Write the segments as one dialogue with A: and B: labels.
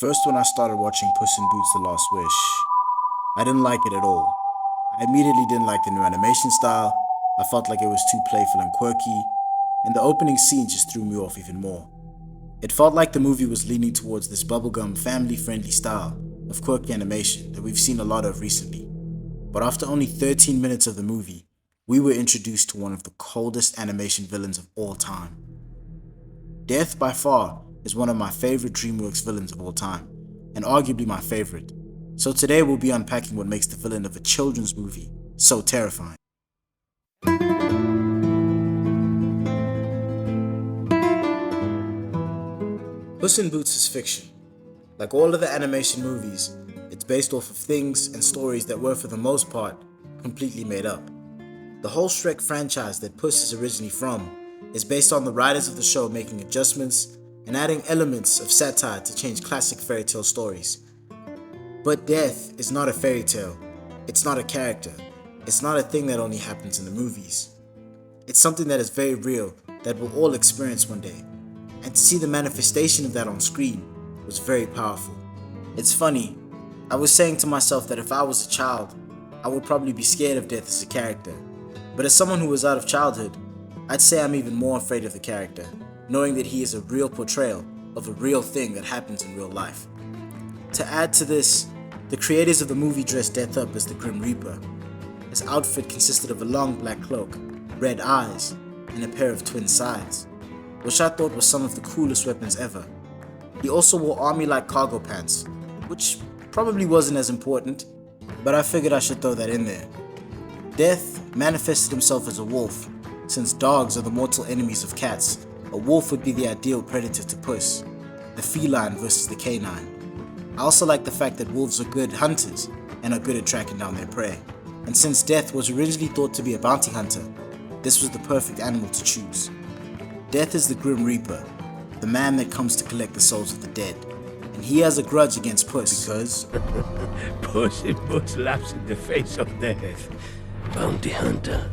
A: first, when I started watching Puss in Boots: The Last Wish, I didn't like it at all. I immediately didn't like the new animation style. I felt like it was too playful and quirky, and the opening scene just threw me off even more. It felt like the movie was leaning towards this bubblegum, family-friendly style of quirky animation that we've seen a lot of recently. But after only 13 minutes of the movie, we were introduced to one of the coldest animation villains of all time. Death, by far, is one of my favorite DreamWorks villains of all time, and arguably my favorite. So today we'll be unpacking what makes the villain of a children's movie so terrifying. Puss in Boots is fiction. Like all of the animation movies, it's based off of things and stories that were, for the most part, completely made up. The whole Shrek franchise that Puss is originally from is based on the writers of the show making adjustments and adding elements of satire to change classic fairy tale stories. But death is not a fairy tale. It's not a character. It's not a thing that only happens in the movies. It's something that is very real that we'll all experience one day. And to see the manifestation of that on screen was very powerful. It's funny, I was saying to myself that if I was a child, I would probably be scared of death as a character. But as someone who was out of childhood, I'd say I'm even more afraid of the character, knowing that he is a real portrayal of a real thing that happens in real life. To add to this, the creators of the movie dressed Death up as the Grim Reaper. His outfit consisted of a long black cloak, red eyes, and a pair of twin sides, which I thought was some of the coolest weapons ever. He also wore army-like cargo pants, which probably wasn't as important, but I figured I should throw that in there. Death manifested himself as a wolf. Since dogs are the mortal enemies of cats, a wolf would be the ideal predator to Puss, the feline versus the canine. I also like the fact that wolves are good hunters and are good at tracking down their prey. And since Death was originally thought to be a bounty hunter, this was the perfect animal to choose. Death is the Grim Reaper, the man that comes to collect the souls of the dead. And he has a grudge against Puss because
B: Puss in Boots laughs in the face of death. Bounty hunter.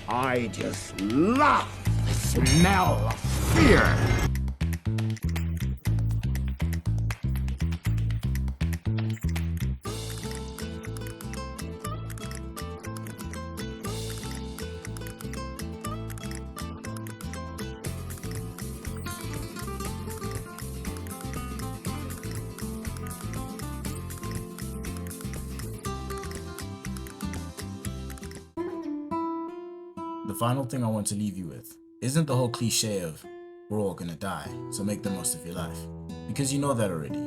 B: I just love the smell of fear.
A: the final thing I want to leave you with isn't the whole cliche of we're all gonna die, so make the most of your life, because you know that already.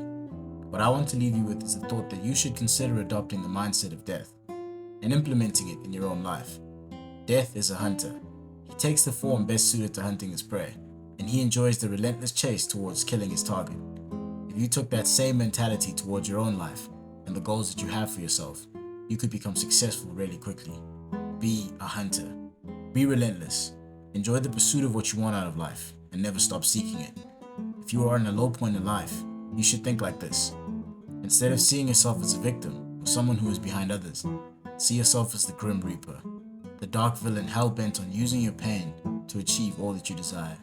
A: What I want to leave you with is the thought that you should consider adopting the mindset of death and implementing it in your own life. Death is a hunter. He takes the form best suited to hunting his prey, and he enjoys the relentless chase towards killing his target. If you took that same mentality towards your own life and the goals that you have for yourself, you could become successful really quickly. Be a hunter. Be relentless. Enjoy the pursuit of what you want out of life and never stop seeking it. If you are in a low point in life, you should think like this. Instead of seeing yourself as a victim or someone who is behind others. See yourself as the Grim Reaper, the dark villain hell-bent on using your pain to achieve all that you desire.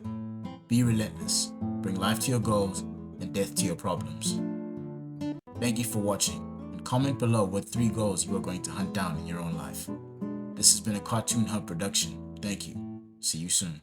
A: Be relentless, bring life to your goals and death to your problems. Thank you for watching, and comment below what 3 goals you are going to hunt down in your own life. This has been a Cartoon Hub production. Thank you. See you soon.